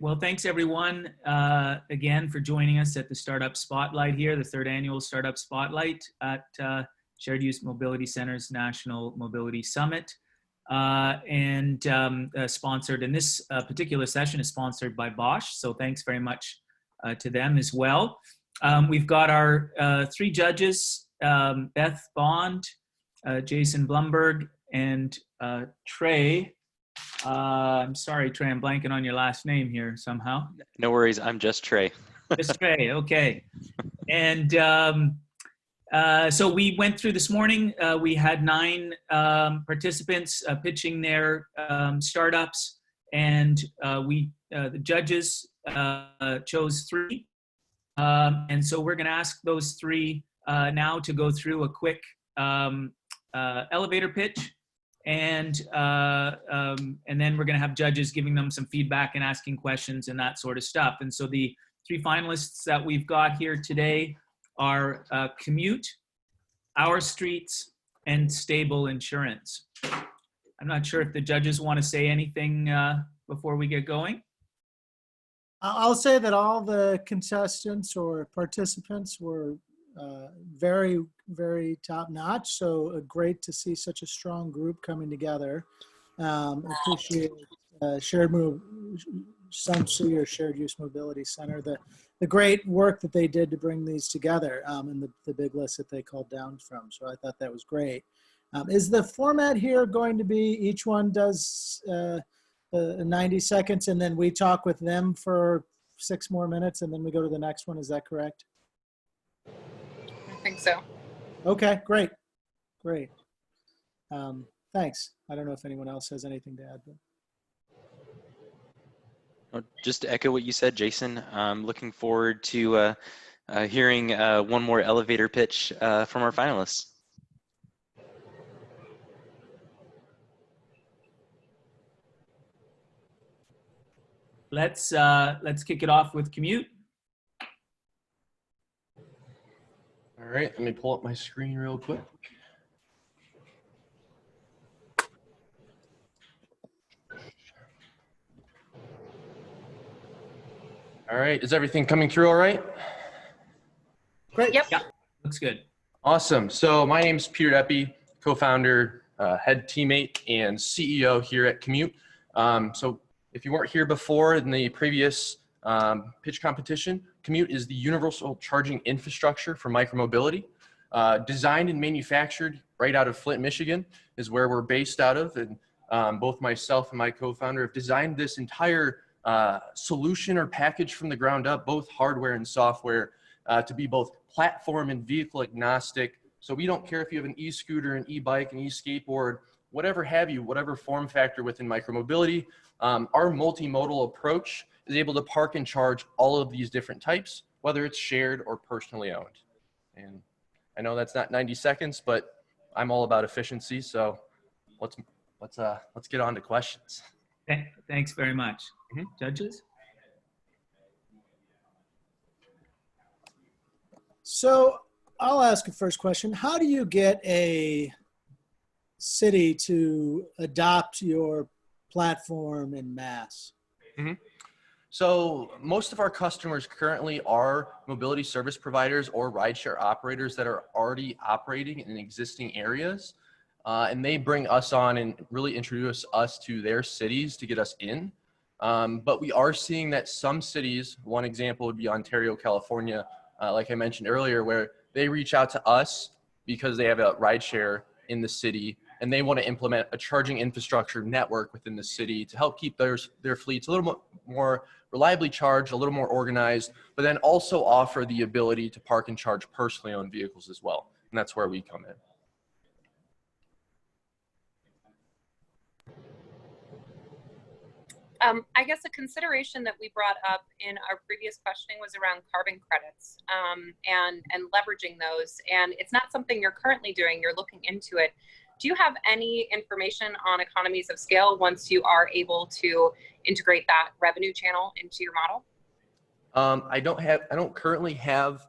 Well, thanks everyone again for joining us at the Startup Spotlight here, the third annual Startup Spotlight at Shared Use Mobility Center's National Mobility Summit. Sponsored, in this particular session is sponsored by Bosch, so thanks very much to them as well. We've got our three judges, Beth Bond, Jason Blumberg, and Trey. I'm sorry, Trey, I'm blanking on your last name here somehow. No worries, I'm just Trey. Just Trey, okay. And so we went through this morning, we had 9 participants pitching their startups, and the judges chose 3. And so we're gonna ask those 3 now to go through a quick elevator pitch. And then we're going to have judges giving them some feedback and asking questions and that sort of stuff. And so the 3 finalists that we've got here today are Commute, OurStreets, and Stable Insurance. I'm not sure if the judges want to say anything before we get going. I'll say that all the contestants or participants were very, very top-notch. So great to see such a strong group coming together. Appreciate Shared Use Mobility Center, the great work that they did to bring these together, and the big list that they called down from. So I thought that was great. Is the format here going to be each one does 90 seconds and then we talk with them for 6 more minutes and then we go to the next one? Is that correct? I think so. Okay, great. Great. Thanks. I don't know if anyone else has anything to add. But... Just to echo what you said, Jason, I'm looking forward to hearing one more elevator pitch from our finalists. Let's kick it off with Commute. All right, let me pull up my screen real quick. All right, is everything coming through all right? Great. Yep. Yeah, looks good. Awesome. So my name's Peter Eppy, co-founder, head teammate, and CEO here at Commute. So if you weren't here before in the previous pitch competition, Commute is the universal charging infrastructure for micromobility. Designed and manufactured right out of Flint, Michigan is where we're based out of. And both myself and my co-founder have designed this entire solution or package from the ground up, both hardware and software, to be both platform and vehicle agnostic. So we don't care if you have an e-scooter, an e-bike, an e-skateboard, whatever have you, whatever form factor within micromobility. Our multimodal approach is able to park and charge all of these different types, whether it's shared or personally owned. And I know that's not 90 seconds, but I'm all about efficiency. So let's get on to questions. Thanks very much. Mm-hmm. Judges? So I'll ask a first question. How do you get a city to adopt your platform en masse? Mm-hmm. So most of our customers currently are mobility service providers or rideshare operators that are already operating in existing areas. And they bring us on and really introduce us to their cities to get us in. But we are seeing that some cities, one example would be Ontario, California, like I mentioned earlier, where they reach out to us because they have a rideshare in the city and they want to implement a charging infrastructure network within the city to help keep their fleets a little more reliably charged, a little more organized, but then also offer the ability to park and charge personally owned vehicles as well. And that's where we come in. I guess a consideration that we brought up in our previous questioning was around carbon credits and leveraging those. And it's not something you're currently doing, you're looking into it. Do you have any information on economies of scale once you are able to integrate that revenue channel into your model? I don't currently have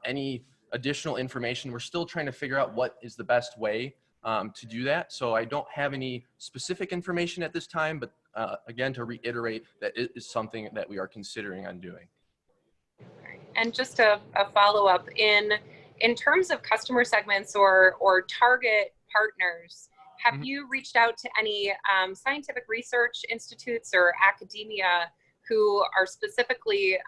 any additional information. We're still trying to figure out what is the best way to do that. So I don't have any specific information at this time, but again, to reiterate that it is something that we are considering on doing. And just a follow-up, in terms of customer segments or target partners, have you reached out to any scientific research institutes or academia who are specifically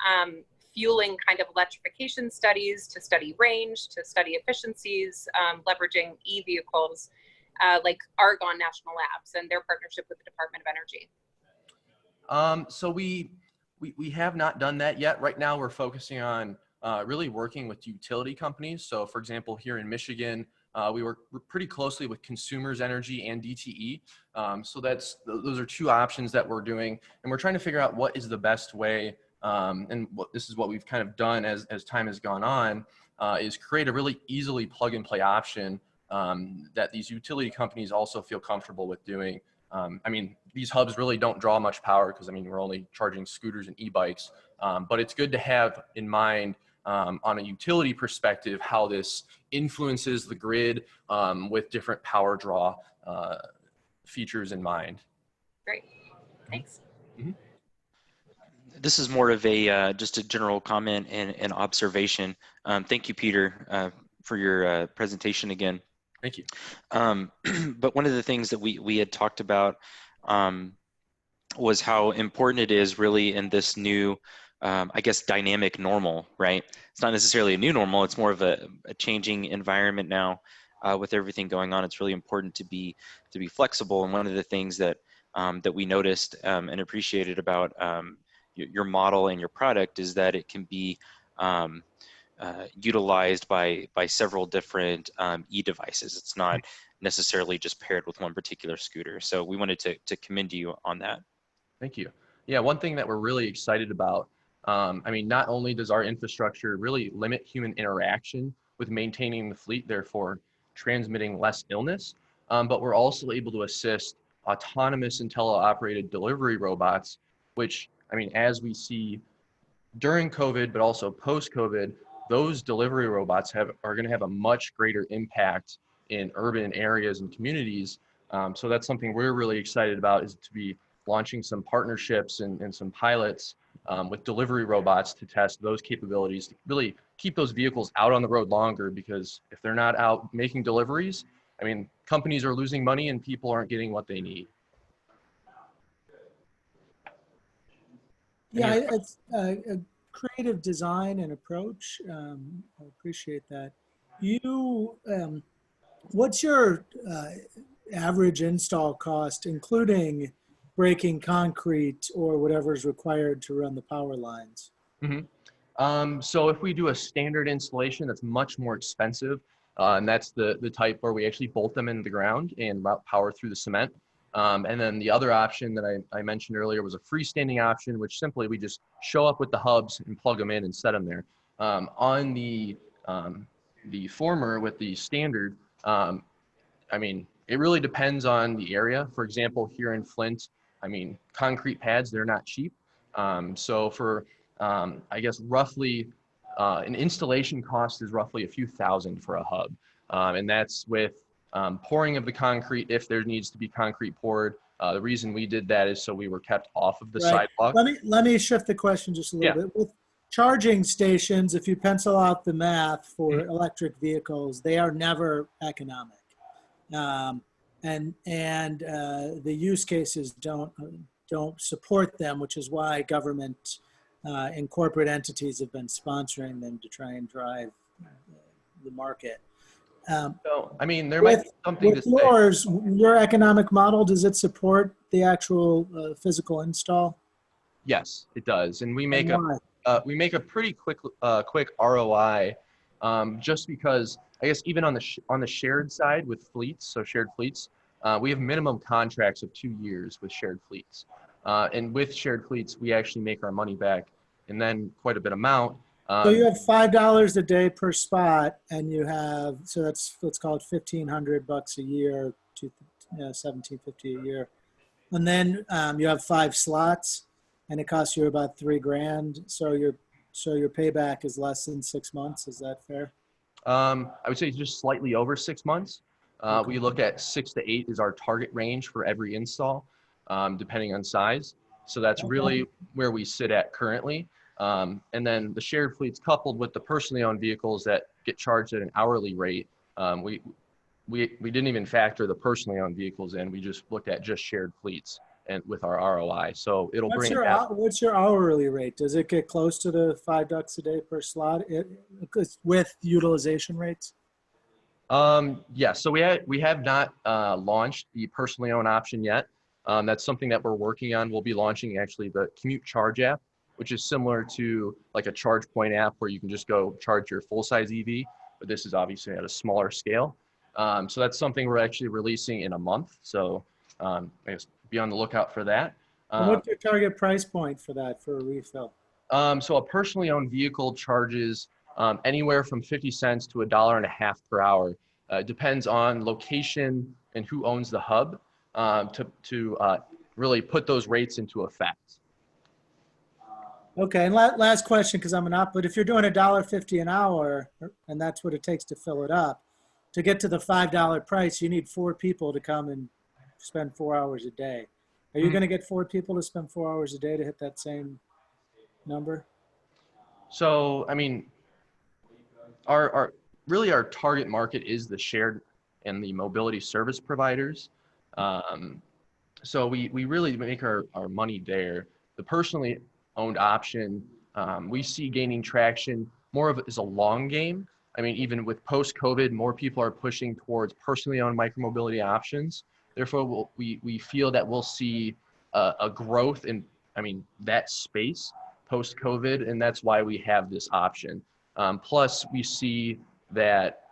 fueling kind of electrification studies to study range, to study efficiencies, leveraging e-vehicles, like Argonne National Labs and their partnership with the Department of Energy? So we have not done that yet. Right now, we're focusing on really working with utility companies. So, for example, here in Michigan, we work pretty closely with Consumers Energy and DTE. So those are two options that we're doing, and we're trying to figure out what is the best way. And this is what we've kind of done as time has gone on, is create a really easily plug and play option that these utility companies also feel comfortable with doing. I mean, these hubs really don't draw much power because, I mean, we're only charging scooters and e-bikes, but it's good to have in mind on a utility perspective how this influences the grid with different power draw features in mind. Great, thanks. Mm-hmm. This is more of a just a general comment and observation. Thank you, Peter, for your presentation again. Thank you. But one of the things that we had talked about was how important it is really in this new, I guess, dynamic normal, right? It's not necessarily a new normal. It's more of a changing environment now with everything going on. It's really important to be flexible. And one of the things that that we noticed and appreciated about your model and your product is that it can be utilized by several different e-devices. It's not necessarily just paired with one particular scooter. So we wanted to commend you on that. Thank you. Yeah, one thing that we're really excited about, I mean, not only does our infrastructure really limit human interaction with maintaining the fleet, therefore transmitting less illness, but we're also able to assist autonomous and teleoperated delivery robots, which, I mean, as we see during COVID, but also post-COVID, those delivery robots are going to have a much greater impact in urban areas and communities. So that's something we're really excited about, is to be launching some partnerships and some pilots with delivery robots to test those capabilities, to really keep those vehicles out on the road longer, because if they're not out making deliveries, I mean, companies are losing money and people aren't getting what they need. Yeah, it's a creative design and approach. I appreciate that. You, what's your average install cost, including breaking concrete or whatever is required to run the power lines? Mm-hmm. So if we do a standard installation, that's much more expensive. And that's the type where we actually bolt them into the ground and route power through the cement. And then the other option that I mentioned earlier was a freestanding option, which simply we just show up with the hubs and plug them in and set them there. On the former with the standard, I mean, it really depends on the area. For example, here in Flint, I mean, concrete pads, they're not cheap. So for, I guess, roughly, an installation cost is roughly a few thousand for a hub. And that's with pouring of the concrete if there needs to be concrete poured. The reason we did that is so we were kept off of the sidewalk. Let me shift the question just a little bit. With charging stations, if you pencil out the math for electric vehicles, they are never economic. And the use cases don't support them, which is why government and corporate entities have been sponsoring them to try and drive the market. So, I mean, there might be something to say. Your economic model, does it support the actual physical install? Yes, it does, and we make a pretty quick ROI, just because, I guess, even on the shared side with fleets, so shared fleets, we have minimum contracts of 2 years with shared fleets, and with shared fleets, we actually make our money back, and then quite a bit amount. So you have $5 a day per spot, and you have, so that's, let's call it $1,500 a year to $1,750 a year, and then you have 5 slots, and it costs you about $3,000. So your payback is less than 6 months. Is that fair? I would say just slightly over 6 months. Okay. We look at 6 to 8 is our target range for every install. depending on size. So that's really where we sit at currently. And then the shared fleets coupled with the personally owned vehicles that get charged at an hourly rate. We didn't even factor the personally owned vehicles in. We just looked at just shared fleets and with our ROI. So it'll bring it down. What's your hourly rate? Does it get close to the $5 a day per slot with utilization rates? Yeah, so we have not launched the personally owned option yet. That's something that we're working on. We'll be launching actually the Commute Charge app, which is similar to like a charge point app where you can just go charge your full-size EV, but this is obviously at a smaller scale. So that's something we're actually releasing in a month. So I guess be on the lookout for that. And what's your target price point for that for a refill? So a personally owned vehicle charges anywhere from 50 cents to $1.50 per hour. It depends on location and who owns the hub to really put those rates into effect. Okay, and last question, because I'm an op, but if you're doing $1.50 an hour, and that's what it takes to fill it up, to get to the $5 price, you need 4 people to come and spend 4 hours a day. Are you going to get 4 people to spend 4 hours a day to hit that same number? So, I mean, our target market is the shared and the mobility service providers. So we really make our money there. The personally owned option, we see gaining traction. More of it is a long game. I mean, even with post-COVID, more people are pushing towards personally owned micromobility options. Therefore, we feel that we'll see a growth in, that space post-COVID, and that's why we have this option. Plus, we see that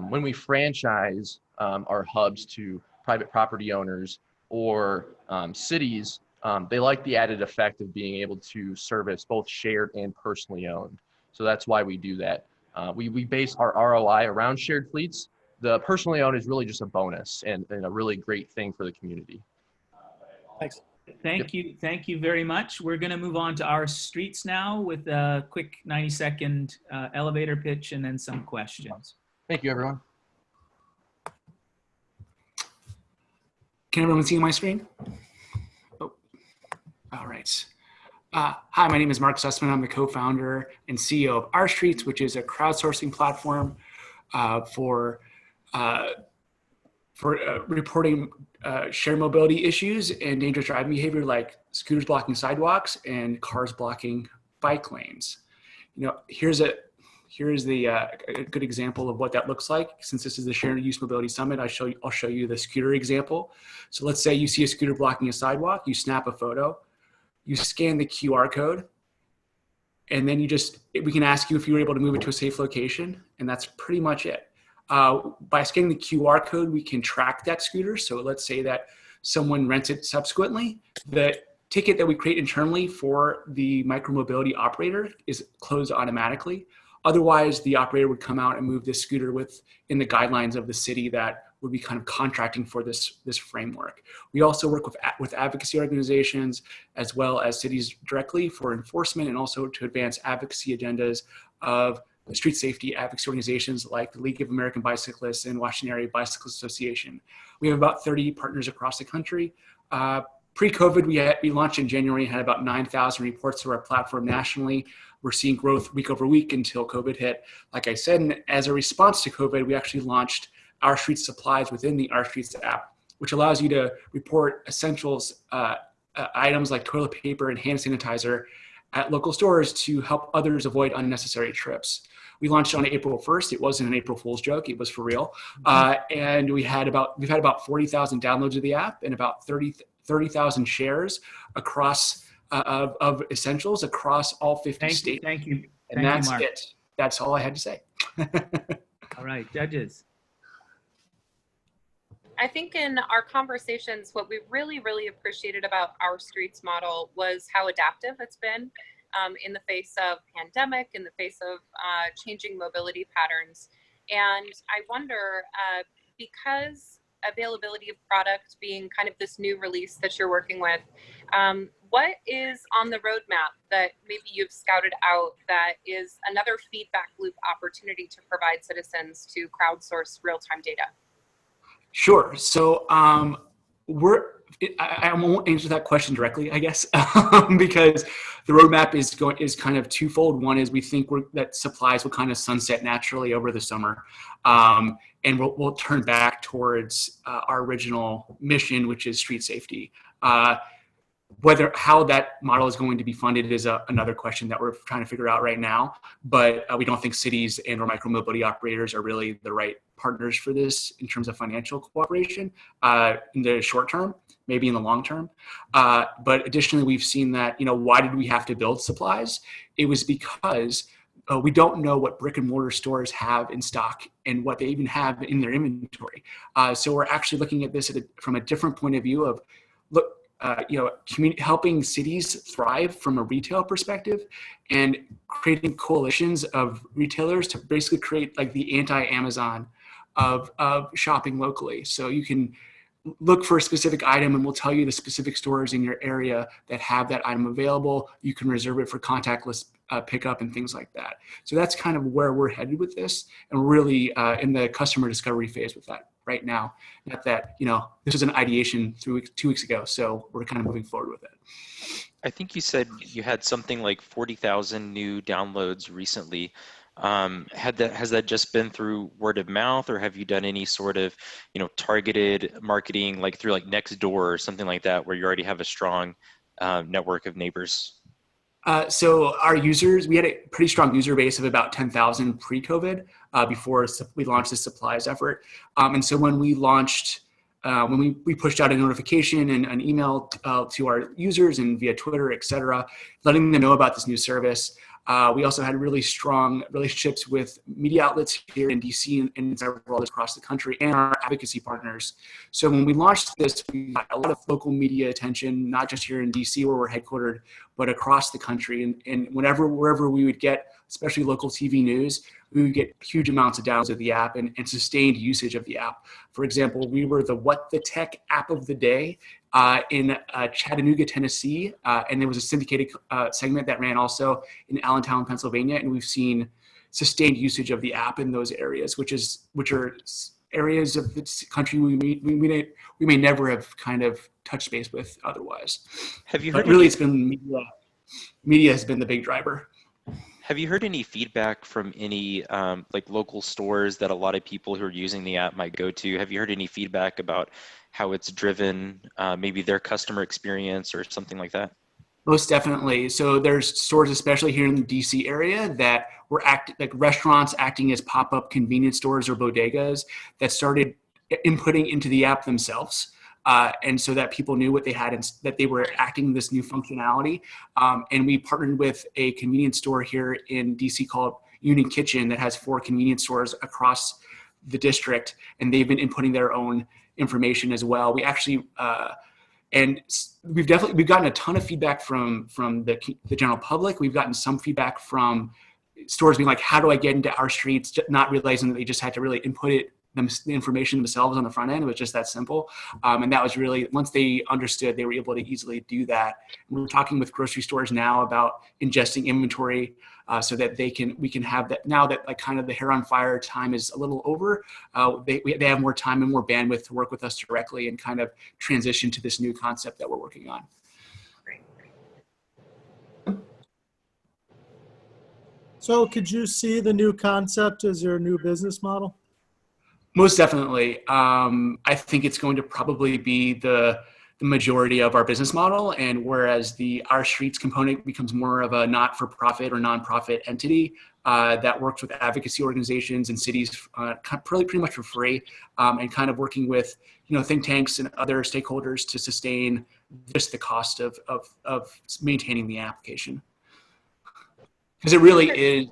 when we franchise our hubs to private property owners or cities, they like the added effect of being able to service both shared and personally owned. So that's why we do that. We base our ROI around shared fleets. The personally owned is really just a bonus and a really great thing for the community. Thanks. Thank you very much. We're going to move on to OurStreets now with a quick 90-second elevator pitch and then some questions. Thank you, everyone. Can everyone see my screen? Oh, all right. Hi, my name is Mark Sussman. I'm the co-founder and CEO of OurStreets, which is a crowdsourcing platform for reporting shared mobility issues and dangerous driving behavior like scooters blocking sidewalks and cars blocking bike lanes. Here's a good example of what that looks like. Since this is the Shared Use Mobility Summit, I'll show you the scooter example. So let's say you see a scooter blocking a sidewalk, you snap a photo, you scan the QR code, and then we can ask you if you were able to move it to a safe location, and that's pretty much it. By scanning the QR code, we can track that scooter. So let's say that someone rents it subsequently. The ticket that we create internally for the micromobility operator is closed automatically. Otherwise, the operator would come out and move this scooter within the guidelines of the city that would be kind of contracting for this framework. We also work with advocacy organizations as well as cities directly for enforcement and also to advance advocacy agendas of street safety advocacy organizations like the League of American Bicyclists and Washington Area Bicycle Association. We have about 30 partners across the country. Pre-COVID, we launched in January and had about 9,000 reports to our platform nationally. We're seeing growth week over week until COVID hit. Like I said, and as a response to COVID, we actually launched OurStreets supplies within the OurStreets app, which allows you to report essentials items like toilet paper and hand sanitizer at local stores to help others avoid unnecessary trips. We launched on April 1st. It wasn't an April Fool's joke. It was for real. And we've had about 40,000 downloads of the app and about 30,000 shares across of essentials across all 50 states. Thank you. And that's it. That's all I had to say. All right, judges. I think in our conversations, what we really, really appreciated about OurStreets model was how adaptive it's been in the face of pandemic, in the face of changing mobility patterns. And I wonder, because availability of product being kind of this new release that you're working with, what is on the roadmap that maybe you've scouted out that is another feedback loop opportunity to provide citizens to crowdsource real-time data? Sure. So I won't answer that question directly, I guess, because the roadmap is kind of twofold. One is we think that supplies will kind of sunset naturally over the summer, and we'll turn back towards our original mission, which is street safety. How that model is going to be funded is another question that we're trying to figure out right now. But we don't think cities and or micromobility operators are really the right partners for this in terms of financial cooperation in the short term, maybe in the long term. But additionally, we've seen that, why did we have to build supplies? It was because we don't know what brick and mortar stores have in stock and what they even have in their inventory. So we're actually looking at this from a different point of view of, helping cities thrive from a retail perspective and creating coalitions of retailers to basically create like the anti-Amazon of shopping locally. So you can look for a specific item and we'll tell you the specific stores in your area that have that item available. You can reserve it for contactless pickup and things like that. So that's kind of where we're headed with this, and we're really in the customer discovery phase with that right now. Not that, this was an ideation 2 weeks ago, so we're kind of moving forward with it. I think you said you had something like 40,000 new downloads recently. Has that just been through word of mouth, or have you done any sort of, targeted marketing, like through like Nextdoor or something like that, where you already have a strong network of neighbors? So our users, we had a pretty strong user base of about 10,000 pre-COVID before we launched this supplies effort. And so when we launched, when we pushed out a notification and an email to our users and via Twitter, et cetera, letting them know about this new service, we also had really strong relationships with media outlets here in DC and several others across the country, and our advocacy partners. So when we launched this, we got a lot of local media attention, not just here in DC where we're headquartered, but across the country. And wherever we would get, especially local TV news, we would get huge amounts of downloads of the app and sustained usage of the app. For example, we were the What the Tech app of the day in Chattanooga, Tennessee, and there was a syndicated segment that ran also in Allentown, Pennsylvania, and we've seen sustained usage of the app in those areas, which are areas of the country we may never have kind of touched base with otherwise. Have you heard? But really, it's been media. Media has been the big driver. Have you heard any feedback from any like local stores that a lot of people who are using the app might go to? Have you heard any feedback about how it's driven maybe their customer experience or something like that? Most definitely. So there's stores, especially here in the DC area, that were like restaurants acting as pop-up convenience stores or bodegas that started inputting into the app themselves. And so that people knew what they had and that they were acting this new functionality. And we partnered with a convenience store here in DC called Union Kitchen that has 4 convenience stores across the district, and they've been inputting their own information as well. We actually, and we've gotten a ton of feedback from the general public. We've gotten some feedback from stores being like, how do I get into OurStreets? Not realizing that they just had to really input the information themselves on the front end. It was just that simple. And that was really, once they understood, they were able to easily do that. And we're talking with grocery stores now about ingesting inventory so that we can have that now that like kind of the hair on fire time is a little over. They have more time and more bandwidth to work with us directly and kind of transition to this new concept that we're working on. So could you see the new concept as your new business model? Most definitely. I think it's going to probably be the majority of our business model, and whereas the OurStreets component becomes more of a not-for-profit or nonprofit entity that works with advocacy organizations and cities pretty much for free, and kind of working with think tanks and other stakeholders to sustain just the cost of maintaining the application. Because it really is,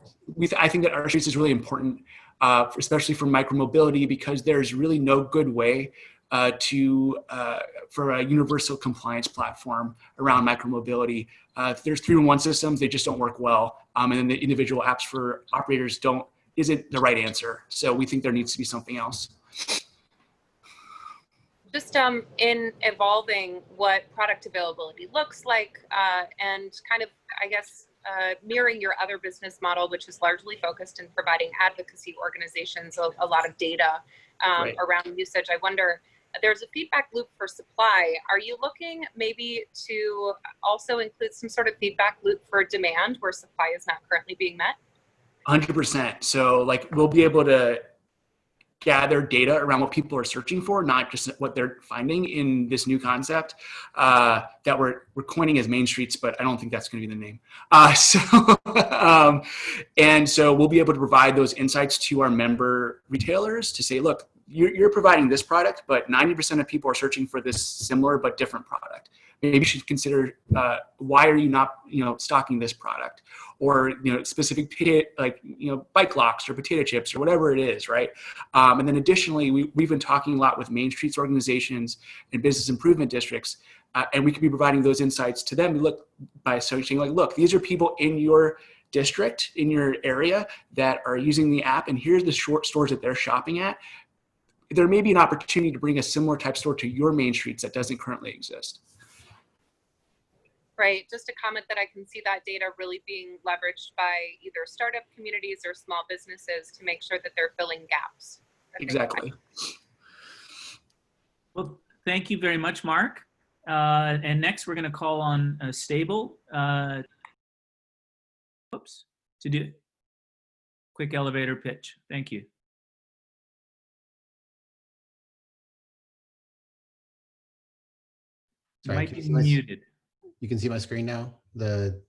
I think that OurStreets is really important. Especially for micromobility, because there's really no good way for a universal compliance platform around micromobility. There's 3-in-1 systems, they just don't work well. And then the individual apps for operators isn't the right answer. So we think there needs to be something else. Just in evolving what product availability looks like and kind of, I guess, mirroring your other business model, which is largely focused in providing advocacy organizations a lot of data right. around usage. I wonder, there's a feedback loop for supply. Are you looking maybe to also include some sort of feedback loop for demand where supply is not currently being met? 100%. So like we'll be able to gather data around what people are searching for, not just what they're finding in this new concept that we're coining as Main Streets, but I don't think that's going to be the name. And so we'll be able to provide those insights to our member retailers to say, look, you're providing this product, but 90% of people are searching for this similar but different product. Maybe you should consider why are you not, stocking this product, or specific bike locks or potato chips or whatever it is, right? And then additionally, we've been talking a lot with Main Streets organizations and business improvement districts, and we could be providing those insights to them. Look, by searching look, these are people in your district, in your area that are using the app, and here's the short stores that they're shopping at. There may be an opportunity to bring a similar type store to your Main Streets that doesn't currently exist. Right. Just a comment that I can see that data really being leveraged by either startup communities or small businesses to make sure that they're filling gaps. Exactly. Well, thank you very much, Mark. And next, we're going to call on Stable to do a quick elevator pitch. Thank you. You Sorry, might be muted. You can see my screen now, the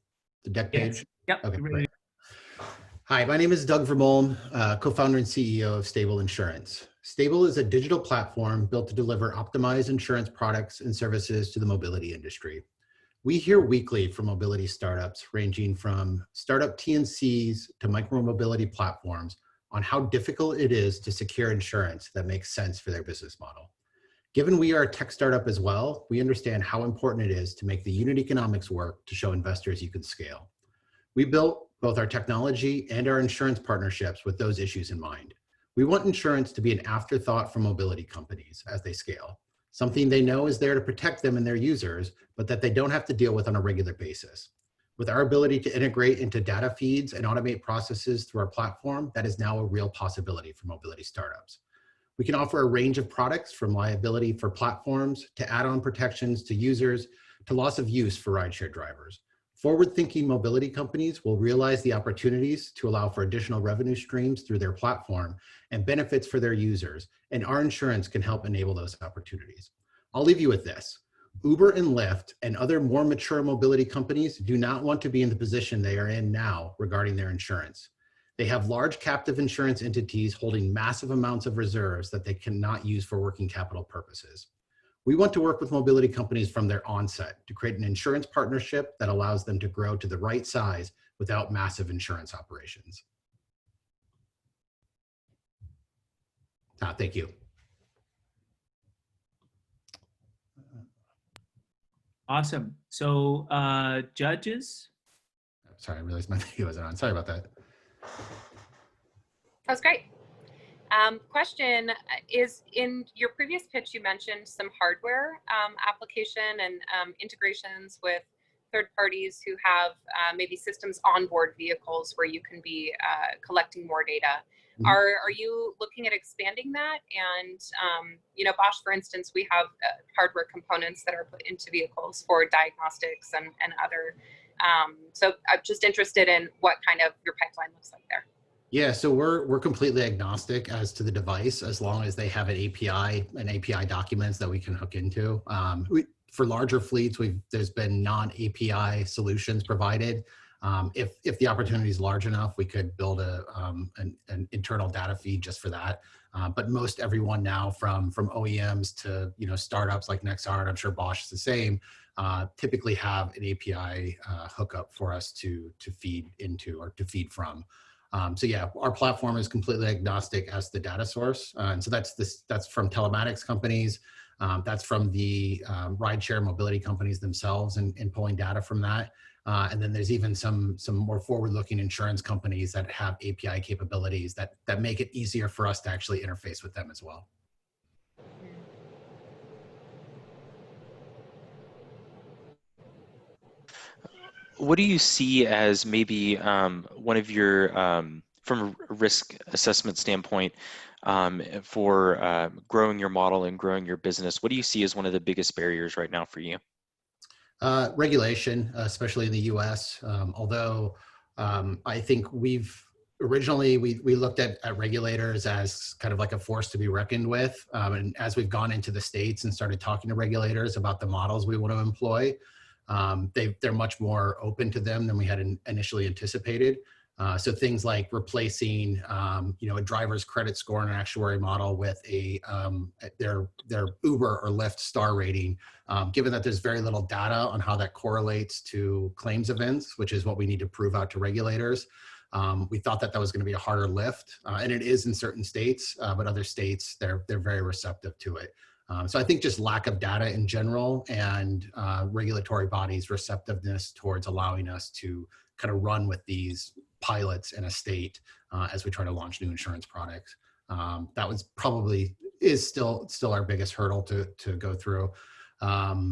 deck page? Yes. Yep. Okay, great. Hi, my name is Doug Vermolm, co-founder and CEO of Stable Insurance. Stable is a digital platform built to deliver optimized insurance products and services to the mobility industry. We hear weekly from mobility startups ranging from startup TNCs to micro-mobility platforms on how difficult it is to secure insurance that makes sense for their business model. Given we are a tech startup as well, we understand how important it is to make the unit economics work to show investors you can scale. We built both our technology and our insurance partnerships with those issues in mind. We want insurance to be an afterthought for mobility companies as they scale, something they know is there to protect them and their users, but that they don't have to deal with on a regular basis. With our ability to integrate into data feeds and automate processes through our platform, that is now a real possibility for mobility startups. We can offer a range of products from liability for platforms to add-on protections to users to loss of use for rideshare drivers. Forward-thinking mobility companies will realize the opportunities to allow for additional revenue streams through their platform and benefits for their users, and our insurance can help enable those opportunities. I'll leave you with this. Uber and Lyft and other more mature mobility companies do not want to be in the position they are in now regarding their insurance. They have large captive insurance entities holding massive amounts of reserves that they cannot use for working capital purposes. We want to work with mobility companies from their onset to create an insurance partnership that allows them to grow to the right size without massive insurance operations. Thank you. Awesome. So judges? Sorry, I realized my video wasn't on. Sorry about that. That was great. Question is, in your previous pitch, you mentioned some hardware application and integrations with third parties who have maybe systems onboard vehicles where you can be collecting more data. Mm-hmm. Are you looking at expanding that? And Bosch, for instance, we have hardware components that are put into vehicles for diagnostics and other. So I'm just interested in what kind of your pipeline looks like there. Yeah, so we're completely agnostic as to the device, as long as they have an API documents that we can hook into. For larger fleets, there's been non-API solutions provided. If the opportunity is large enough, we could build an internal data feed just for that. But most everyone now, from OEMs to startups like Nexar, and I'm sure Bosch is the same, typically have an API hookup for us to feed into or to feed from. So yeah, our platform is completely agnostic as the data source. And so that's from telematics companies. That's from the rideshare mobility companies themselves and pulling data from that. And then there's even some more forward-looking insurance companies that have API capabilities that make it easier for us to actually interface with them as well. What do you see as maybe one of your from a risk assessment standpoint, for growing your model and growing your business, what do you see as one of the biggest barriers right now for you? Regulation, especially in the U.S. Although I think originally we looked at regulators as kind of like a force to be reckoned with. And as we've gone into the states and started talking to regulators about the models we want to employ, they're much more open to them than we had initially anticipated. So things like replacing, a driver's credit score and an actuary model with their Uber or Lyft star rating, given that there's very little data on how that correlates to claims events, which is what we need to prove out to regulators. We thought that was going to be a harder lift, and it is in certain states, but other states, they're very receptive to it. So I think just lack of data in general and regulatory bodies' receptiveness towards allowing us to kind of run with these pilots in a state as we try to launch new insurance products. That is still our biggest hurdle to go through.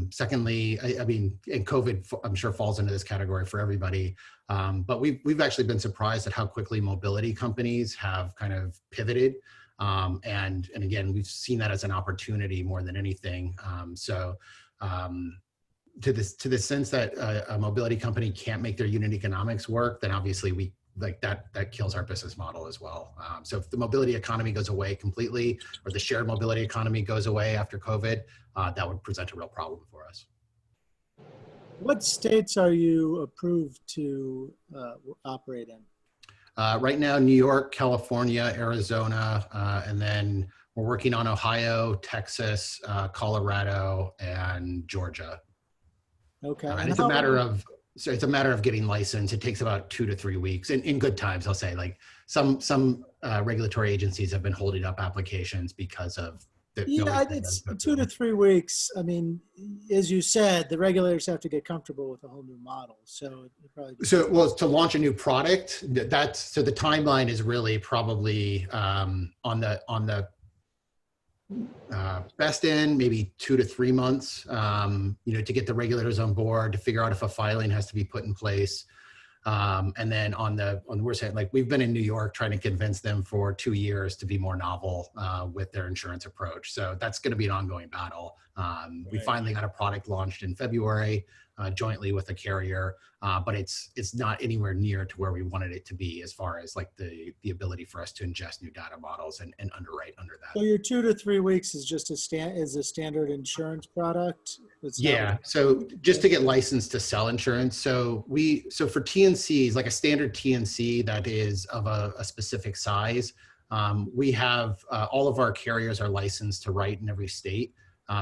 Secondly, I mean, and COVID, I'm sure falls into this category for everybody, but we've actually been surprised at how quickly mobility companies have kind of pivoted. And again, we've seen that as an opportunity more than anything. To the sense that a mobility company can't make their unit economics work, then obviously that kills our business model as well. So if the mobility economy goes away completely, or the shared mobility economy goes away after COVID, that would present a real problem for us. What states are you approved to operate in? Right now, New York, California, Arizona, and then we're working on Ohio, Texas, Colorado, and Georgia. Okay. And it's a matter of getting licensed. It takes about 2 to 3 weeks. In good times, I'll say, like some regulatory agencies have been holding up applications because of it's 2 to 3 weeks. I mean, as you said, the regulators have to get comfortable with a whole new model. So it probably to launch a new product, the timeline is really probably on the best end, maybe 2 to 3 months, to get the regulators on board, to figure out if a filing has to be put in place. And then on the worst hand, like we've been in New York trying to convince them for 2 years to be more novel with their insurance approach. So that's going to be an ongoing battle. We finally got a product launched in February jointly with a carrier, but it's not anywhere near to where we wanted it to be as far as like the ability for us to ingest new data models and underwrite under that. So your 2 to 3 weeks is just a standard insurance product? Yeah. So just to get licensed to sell insurance. So for TNCs, like a standard TNC that is of a specific size, we have all of our carriers are licensed to write in every state.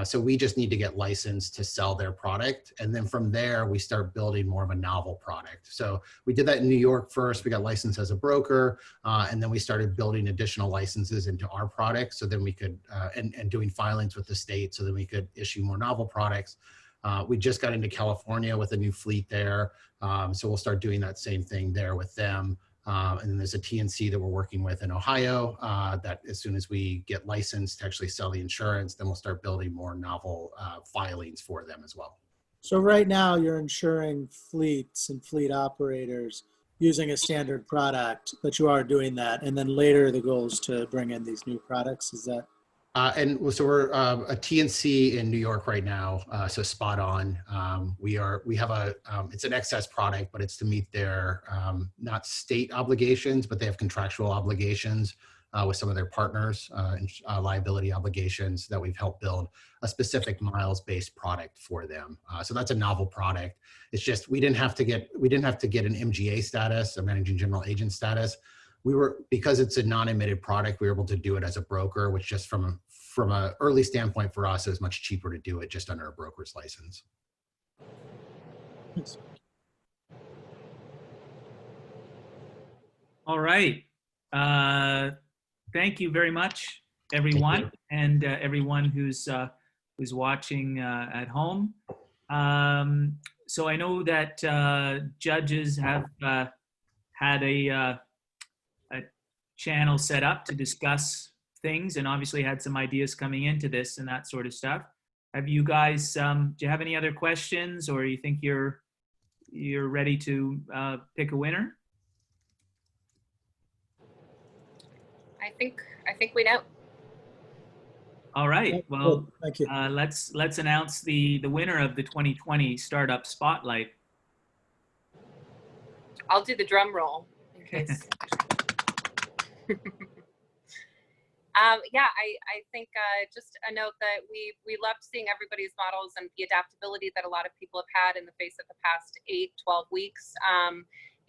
So we just need to get licensed to sell their product. And then from there, we start building more of a novel product. So we did that in New York first. We got licensed as a broker. And then we started building additional licenses into our product. So then we could, and doing filings with the state so that we could issue more novel products. We just got into California with a new fleet there. So we'll start doing that same thing there with them. And then there's a TNC that we're working with in Ohio that as soon as we get licensed to actually sell the insurance, then we'll start building more novel filings for them as well. So right now you're insuring fleets and fleet operators using a standard product, but you are doing that. And then later the goal is to bring in these new products. Is that? And so we're a TNC in New York right now. So spot on. We have it's an excess product, but it's to meet their not state obligations, but they have contractual obligations with some of their partners and liability obligations that we've helped build a specific miles-based product for them. So that's a novel product. It's just we didn't have to get an MGA status, a managing general agent status. Because it's a non-admitted product, we were able to do it as a broker, which just from an early standpoint for us, it was much cheaper to do it just under a broker's license. Thanks. All right. Thank you very much, everyone, and everyone who's watching at home. So I know that judges have had a channel set up to discuss things and obviously had some ideas coming into this and that sort of stuff. Have you guys, do you have any other questions, or you think you're ready to pick a winner? think we know. All right. Well, Thank you. let's announce the winner of the 2020 Startup Spotlight. I'll do the drum roll in case. Yeah, I think just a note that we loved seeing everybody's models and the adaptability that a lot of people have had in the face of the past 8-12 weeks.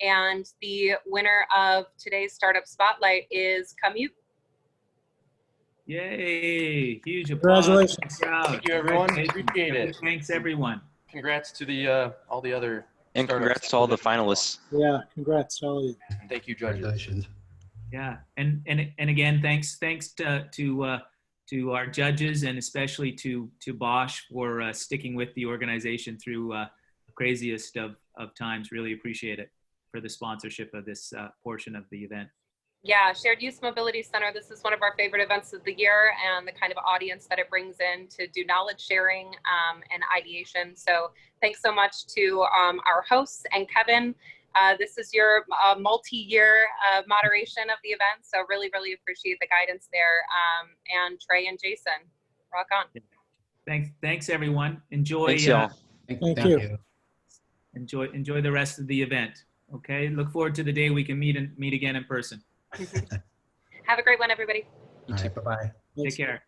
And the winner of today's Startup Spotlight is Commute. Yay! Huge applause. Congratulations. Thank you, everyone. Appreciate it. Thanks, everyone. Congrats to the all the other And startups congrats that to all the put it in as finalists. Yeah, congrats to all of you. well. And thank you, judges. Congratulations. Yeah, and again, thanks to our judges and especially to Bosch for sticking with the organization through the craziest of times. Really appreciate it for the sponsorship of this portion of the event. Yeah, Shared Use Mobility Center. This is one of our favorite events of the year, and the kind of audience that it brings in to do knowledge sharing and ideation. So thanks so much to our hosts and Kevin. This is your multi-year moderation of the event. So really, really appreciate the guidance there. And Trey and Jason, rock on. Thanks everyone. Enjoy. Thanks, y'all. Thank you. Enjoy the rest of the event. Okay. Look forward to the day we can meet again in person. Have a great one, everybody. All right, bye-bye. Take care.